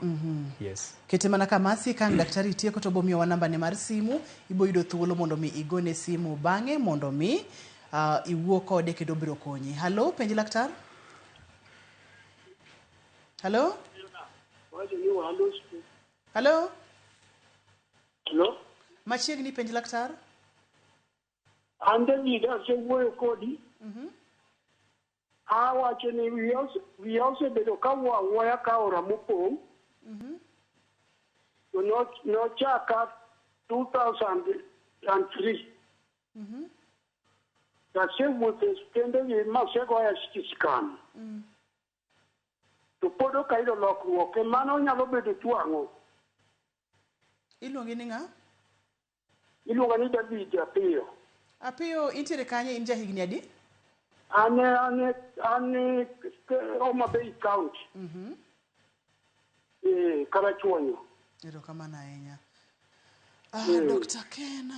B: Yes.
A: Kete mana Masi, kan daktari tieko to bomiyo wa namba ne mar simu, ibo yudo thuolo mondo mi igone simu bang'e mondo mi iwuo kode kendo biro konyi. Hello, penj laktar? Hello? Hello?
E: Hello?
A: Machiegni penj laktar?
E: Ande vida se wuoyo kodi. Awacho ni wi osebedo ka wuoya ka ora mopong'. Nochaka 2003. Nasewuotho e stendegi masegoya scan. To pod ok ayudo lokruok, mano nyalo bedo tuo ang'o?
A: Iluongi ni ng'a?
E: Iluonga ni David Apiyo.
A: Apiyo, intiere kanye, in jahigni adi?
E: Ane Homa Bay County. Karachuonyo.
A: Erokamano ahinya. Dr. Ken.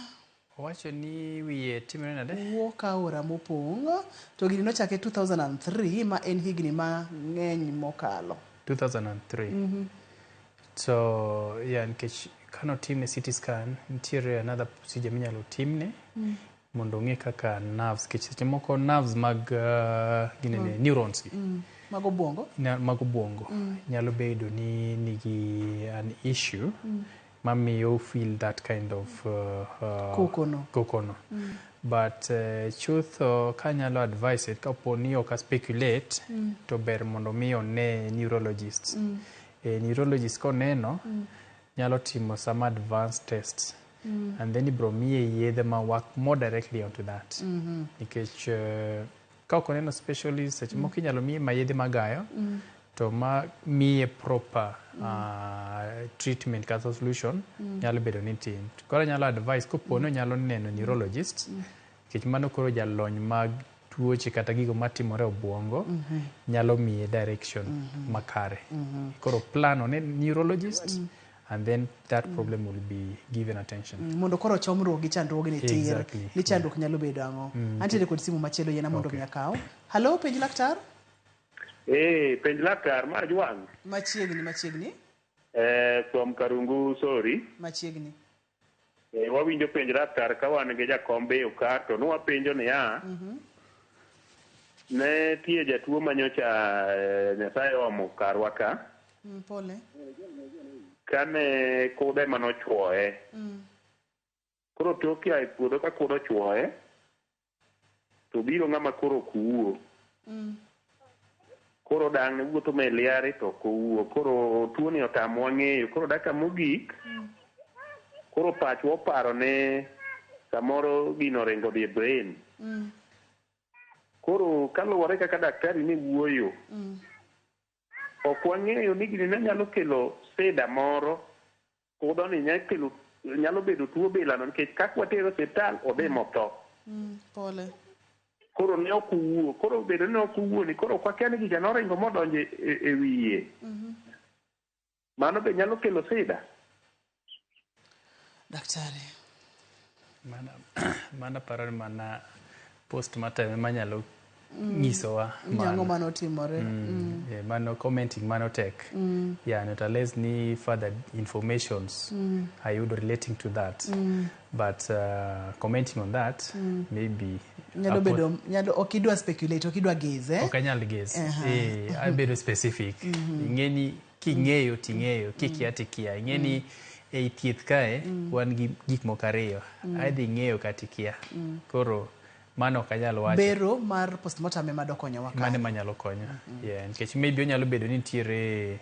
B: Owacho ni wiye timore nade?
A: Wuok aora mopong' to gini nochake 2003 ma en higni ma ng'eny mokalo.
B: 2003. So yeah, nikech kanotimne CT scan nitiere another procedure minyalo timne mondo ong'e kaka nerves, kech seche moko nerves mag neurons
A: mag obwongo
B: nyalo bedo ni nigi an issue mamiyo feel that kind of kokono. But chutho kanyalo advise it kapo ni ok speculate to ber mondo mi one neurologist. Neurologist koneno nyalo timo some advanced tests and then ibro miye yedhe ma work more directly onto that. Nikech ka ok oneno specialist seche moko inyalo miye yedhe magayo to ma miye proper treatment kata solution nyalo bedo ni tin. Koro nyalo advise kopo ni nyalo neno neurologist nikech mano koro jalony mag tuoche kata gigo matimore obwongo nyalo miye direction makare. Koro plan on a neurologist and then that problem will be given attention.
A: Mondo koro chomruok gi chandruok ni tir ni chandruok nyalo bedo ang'o. Antiere kod simu machielo yena mondo mi akaw. Hello, penj laktar?
G: Penj laktar mar Jwang.
A: Machiegni.
G: From Karungu, sorry.
A: Machiegni.
G: Wawinjo penj laktar ka wan gi jakombe okato no wapenjo ni ya. Ne tie jatuo manyocha Nyasaye omo karwa ka.
A: Pole.
G: Kane kude manochuoye. Koro toki ai puodho ka kudo chuoye. To biro ng'ama koro kuwo. Koro dang' ne wuotho meliare to kuwo. Koro tuo ni otamwa ng'eyo. Koro daka mogik. Koro pachwa oparo ne samoro gino ringo dhi brain. Koro kaluwore kaka daktari ne wuoyo. Ok wang'eyo ni gini nyalo kelo sida moro. Kudo ni nyalo bedo tuo bilano nikech kaka watero hospital odhi motho.
A: Pole.
G: Koro ne ok wuo. Koro bedo ne ok wuo ni koro kwakia ni giga noringo modonje e wiye. Mano be nyalo kelo sida.
A: Daktari.
B: Mana paro mana postmortem manyalo nyisowa
A: nyang'o mano timore.
B: Mano commenting mano tek. Yeah, not unless ni further informations ayudo relating to that. But commenting on that, maybe
A: nyalo okidwa speculate, okidwa gaze.
B: Ok anyal gaze. I bedo specific. Ing'eni king'eyo ting'eyo, kikia. Ing'eni e thieth kae wan gi gik moko ariyo. Aidha ing'eyo kata ikia. Koro mano ok anyalo wacho.
A: Bero mar postmortem ema dokonyo wa.
B: Mane manyalo konyo. Yeah, nikech maybe onyalo bedo ni nitiere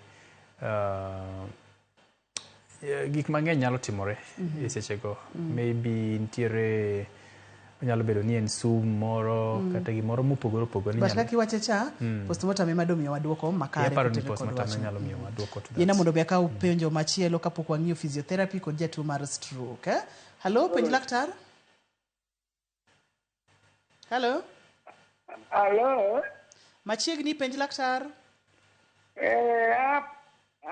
B: gik mang'eny nyalo timore e sechego. Maybe nitiere onyalo bedo ni en sum moro kata gimoro mopogore opogore.
A: But kaka iwacho cha postmortem ema do miyo waduoko makare.
B: Paro ni postmortem nyalo miyo waduoko to.
A: Yena mondo be akaw penjo machielo kapok wang'iyo physiotherapy kod jatuo mar stroke. Hello, penj laktar? Hello? Machiegni penj laktar?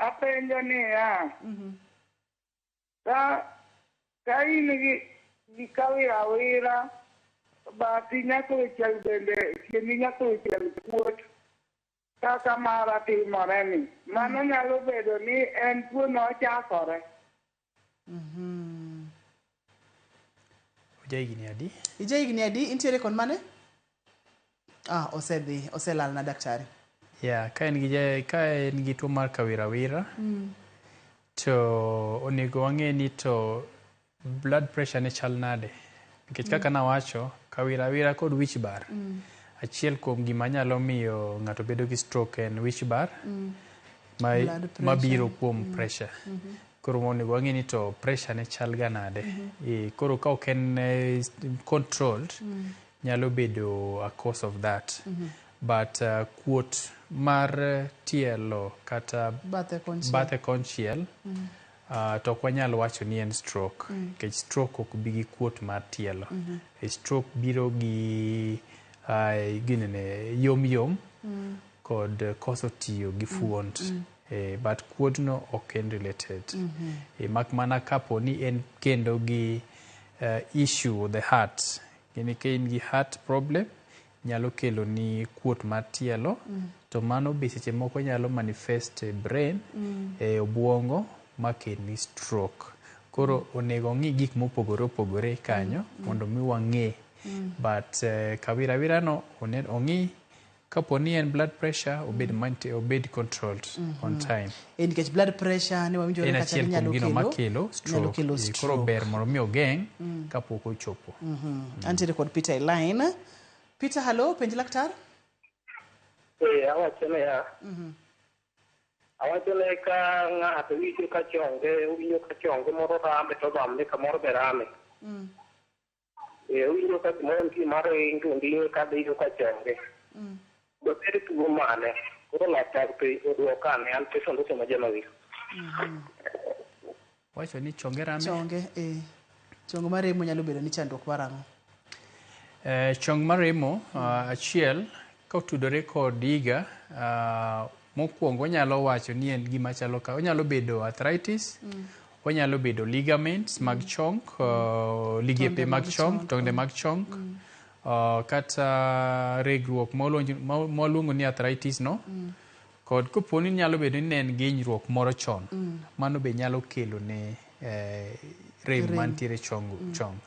H: Apenjo ni ya. Ka in gi kawira bati nyako chal bende kini nyako chal kuot kaka mara timore ni. Mano nyalo bedo ni en tuo nochakore.
B: Ijahigni
A: adi? Intiere kon mane? Oselal na daktari.
B: Yeah, ka en gi tuo mar kawirawira to onego wang'e ni to blood pressure ne chal nade. Nikech kaka nawacho, kawirawira kod wich bar. Achiel kuom gima nyalo miyo ng'ato bedo gi stroke en wich bar mabiro kuom pressure. Koro onego wang'e ni to pressure ne chal ga nade. Koro ka ok en controlled nyalo bedo a cause of that. But kuot mar tielo kata bathe konchiel to ok wanyalo wacho ni en stroke. Nikech stroke ok bi gi kuot mar tielo. Stroke biro gi yom kod koso tiyo gi fuont. But kuot no ok en related. Mak mana kapo ni en kendo gi issue with the heart. Kini ka in gi heart problem, nyalo kelo ni kuot mar tielo, to mano be seche moko nyalo manifest e brain, e obwongo, makel ni stroke. Koro onego ng'i gik mopogore opogore kanyo, mondo mi wang'e. But kawira no, ong'i kapo ni en blood pressure, obed controlled on time.
A: Nikech blood pressure ne wawinjore kata nyalo kelo
B: stroke. Koro ber mondo mi ogeng' kapok ochopo.
A: Antiere kod Peter e line. Peter, hello, penj laktar?
E: Awachone ya. Awachone ka ng'ato winjo ka chonge moro rame to dhamne kamoro be rame. Winjo ka gimoro nitie mar ringo ndiyo ka dhiyo ka chonge. Dober tuo mane? Koro laktar pe oduokane an pesa ndoso ma jama wi.
B: Wacho ni chonge rame?
A: Chonge maremo nyalo bedo ni chandruok marang'o?
B: Chong maremo achiel ka otudore kod iga, mokwongo onyalo wacho ni en gima chalo ka onyalo bedo arthritis, onyalo bedo ligaments mag chong, ligepe mag chong, tonde mag chong, kata regruok mwaluongo ni arthritis no, kod koponi nyalo bedo ni en genyruok moro chon, mano be nyalo kelo ne rem mantiere chong.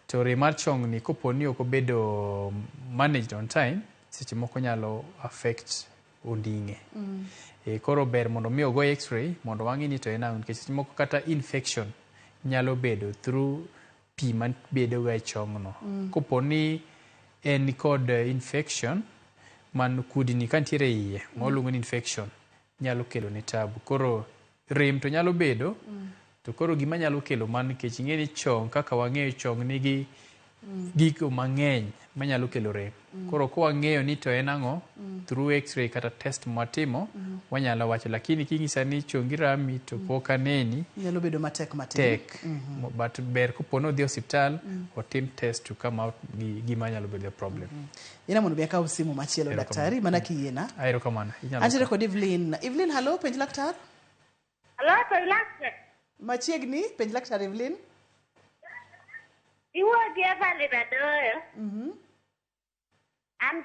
B: To rem mar chong ni koponi ok obedo managed on time, seche moko nyalo affect onding'e. Koro ber mondo mi ogo x-ray mondo wang'i ni to en ang'o, nikech seche moko kata infection nyalo bedo through pi man bedo ga e chong no. Koponi en kod infection man kudni kantiere iye, mwaluongo ni infection, nyalo kelo ne tabu. Koro rem to nyalo bedo, to koro gima nyalo kelo man nikech ing'e ni chong, kaka wang'eyo chong nigi gigo mang'eny manyalo kelo rem. Koro ka wang'eyo ni to en ang'o, through x-ray kata test mwatimo, wanyalo wacho. Lakini king'isa ni chongi rami to pok aneni,
A: nyalo bedo matek.
B: But ber koponi odhi osiptal, otim test to come out gi gima nyalo bedo problem.
A: Ina mondo bi akaw simu machielo daktari, mana kiyiena.
B: Erokamano.
A: Antiere kod Evelyn. Evelyn, hello, penj laktar?
F: Hello, penj laktar.
A: Machiegni, penj laktar Evelyn.
F: Iwuok gi Valley Badoyo. An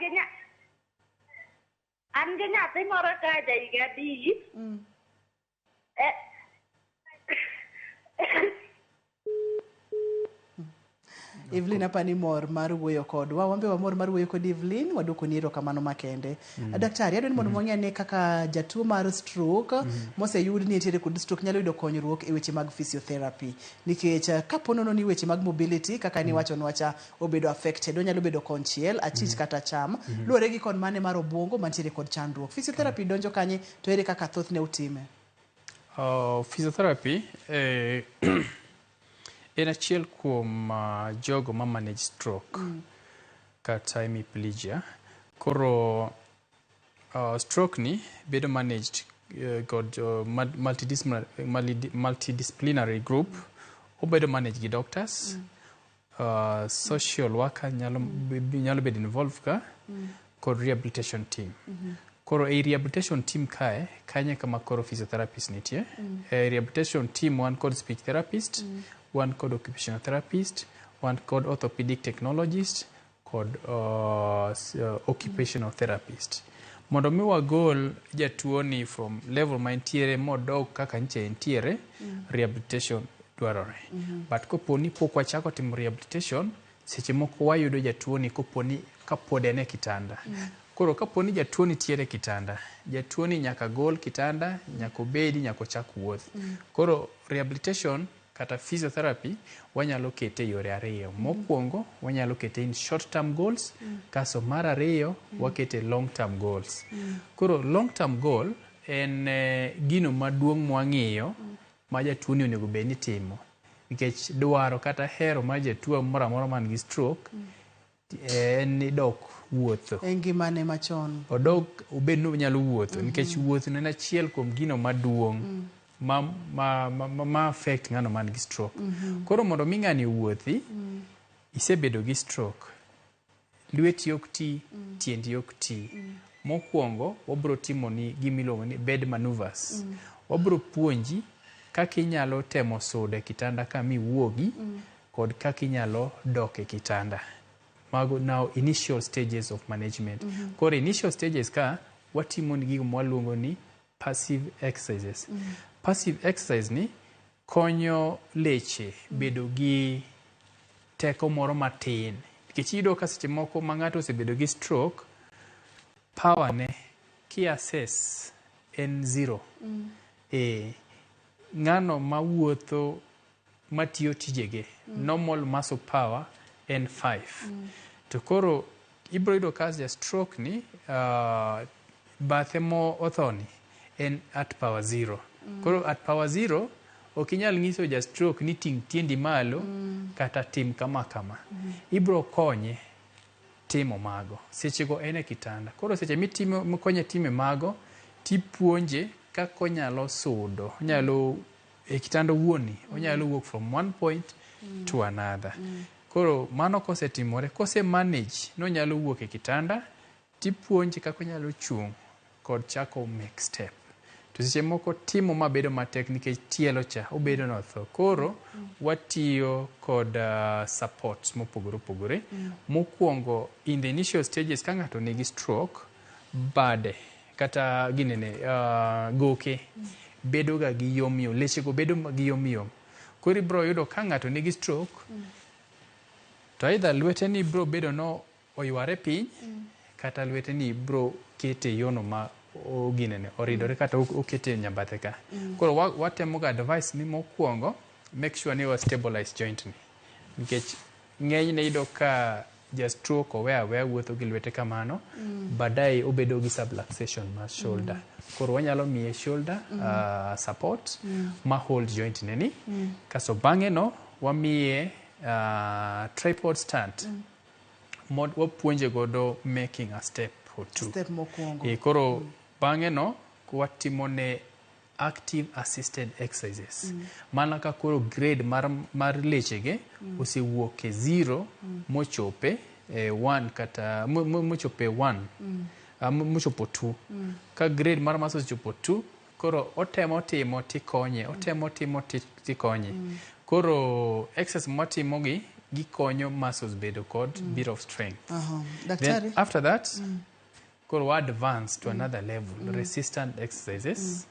F: gi nyathi moro ka jahiga 5.
A: Evelyn apani mor mar wuoyo kodwa. Wambe wamor mar wuoyo kod Evelyn, waduoko ni erokamano makende. Daktari, adwani mondo mwang'e ni kaka jatuo mar stroke moseyud ni nitiere kod stroke nyalo yudo konyruok e weche mag physiotherapy. Nikech kaponono ni weche mag mobility kaka ni wacho nwacha obedo affected, onyalo bedo konchiel, achich kata cham, luwore gi kon mane mar obwongo mantiere kod chandruok. Physiotherapy donjo kanye, to ere kaka thothne utime?
B: Physiotherapy en achiel kuom jogo ma manage stroke kata hemiplegia. Koro stroke ni bedo managed kod multidisciplinary group. Obedo managed gi doctors, social worker nyalo bedo involved ka, kod rehabilitation team. Koro a rehabilitation team kae, kanye kama koro physiotherapist nitie. Rehabilitation team wan kod speech therapist, one called occupational therapist, one called orthopedic technologist, called occupational therapist. Mondo mi wagol jatuo ni from level ma entiere modok kaka nche entiere, rehabilitation dwarore. But koponi pok wachako timo rehabilitation, seche moko wayudo jatuo ni koponi kapod en e kitanda. Koro kaponi jatuo ni tiere kitanda, jatuo ni nyaka gol kitanda, nyaka obedi, nyaka ochak wuoth. Koro rehabilitation kata physiotherapy wanyalo kete yore ariyo. Mokwongo wanyalo kete in short term goals, kaso mar ariyo wakete long term goals. Koro long term goal en gino maduong' mwang'iyo ma jatuo ni onego bed ni timo. Nikech dwaro kata hero ma jatuo moro amora man gi stroke en ni dok wuotho.
A: Engimane machon.
B: Odok obed no nyalo wuotho, nikech wuoth en achiel kuom gino maduong' ma affect ng'ano man gi stroke. Koro mondo mi ng'ani wuothi, isebedo gi stroke, lweti ok ti, tiendi ok ti. Mokwongo wabro timo ni gimiluongo ni bed maneuvers. Wabro puonji kaka inyalo temo sude kitanda ka miwuogi kod kaka inyalo dok e kitanda. Mago now initial stages of management. Koro initial stages ka watimo ni gigo mwaluongo ni passive exercises. Passive exercise ni konyo leche bedo gi teko moro matin. Nikech iyudo ka seche moko ma ng'ato osebedo gi stroke, power ne ki assess en 0. Ng'ano mawuotho matiyo tijege, normal muscle power en 5. To koro ibro yudo ka ja stroke ni bathe mo othoni en at power 0. Koro at power 0 ok inyal nyiso ja stroke ni ting' tiendi malo kata tim kama kama. Ibro konye timo mago. Sechego en e kitanda. Koro seche mikonye time mago, tipuonje kaka onyalo sudo. Onyalo e kitanda wuoni, onyalo wuok from one point to another. Koro mano kosetimore, kose manage nonyalo wuok e kitanda, tipuonje kaka onyalo chung' kod chako make step. To seche moko timo mabedo matek nikech tielo cha obedo notho. Koro watiyo kod support mopogore opogore. Mokwongo in the initial stages ka ng'ato nigi stroke, bade kata ginene goke bedo ga gi yomyom, lechego bedo gi yomyom. Koro ibro yudo ka ng'ato nigi stroke, to either lwete ni bro bedo no oyware piny, kata lwete ni bro kete yono ma ginene oridore kata okete nyambathe ka. Koro watemo ga advice ni mokwongo make sure ni wa stabilize joint ni. Nikech ng'enyne iyudo ka ja stroke oweya wuotho gi lwete kamano, baadaye obedo gi subluxation mar shoulder. Koro wanyalo miye shoulder support ma hold joint neni. Kaso bang'e no wamiye tripod stand. Wapuonje godo making a step or two.
A: Step mokwongo.
B: Koro bang'e no watimo ne active assisted exercises. Mana ka koro grade mar lechege osewuok e 0 mochope 1 kata mochope 1 mochopo 2. Ka grade mar muscle ochopo 2, koro otemo timo tikonye, otemo timo tikonye. Koro exercise mwatimo gi gikonyo muscles bedo kod bit of strength. Then after that, koro advance to another level, resistant exercises.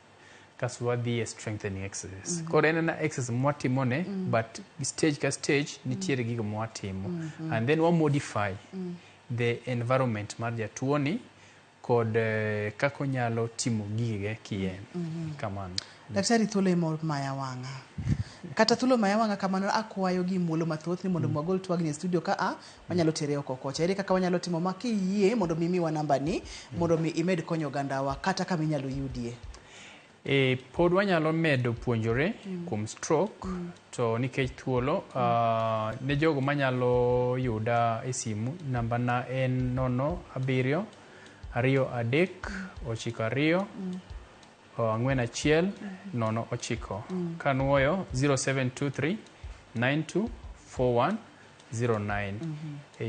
B: Kaso wadhi strengthening exercises. Koro en exercise mwatimone, but stage ka stage nitiere gigo mwatimo. And then we modify the environment mar jatuoni kod kako nyalo timo gige kien. Kamano.
A: Daktari, thuolo mor maya wanga. Kata thuolo maya wanga kamano akwayo gi muolo mathoth ni mondo mwagol twagni e studio ka wanyalo tere oko kocha. Ere kaka wanyalo timo makiyie mondo mimiwa namba ni mondo mi imed konyo gandawa kata kama inyalo yudie.
B: Pod wanyalo medo puonjore kuom stroke to nikech thuolo ne jogo manyalo yuda e simu, namba na en 07 23 92 41 09. Kanuoyo 0723 9241 09.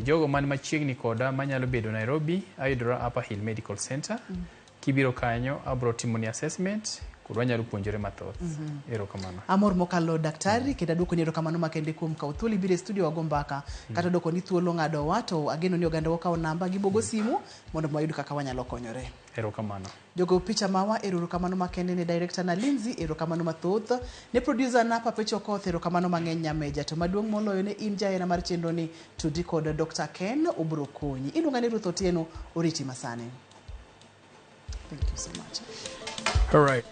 B: Jogo man machiegni koda manyalo bedo Nairobi, ayudora Upper Hill Medical Center. Kibiro kanyo abro timo ni assessment kod wanyalo puonjore mathoth. Erokamano.
A: Amor mokalo daktari, kenda dwoko ni erokamano makende kuom kawo thuolo ibiro studio wagombaka kata dwoko ni thuolo ng'ado wato ageno ni oganda wakawo namba gi bogo simu mondo mwayud kaka wanyalo konyore.
B: Erokamano.
A: Jogo picha mawa erokamano makende ne director na Lindsay, erokamano mathoth ne producer na Papecho Koth, erokamano mang'eny nyameja to maduong' moloyo ne in jahera mar chenro ni tudi kod Dr. Ken obro konyi. Iluonga ni Ruth Otieno, oriti masane. Thank you so much.
B: All right.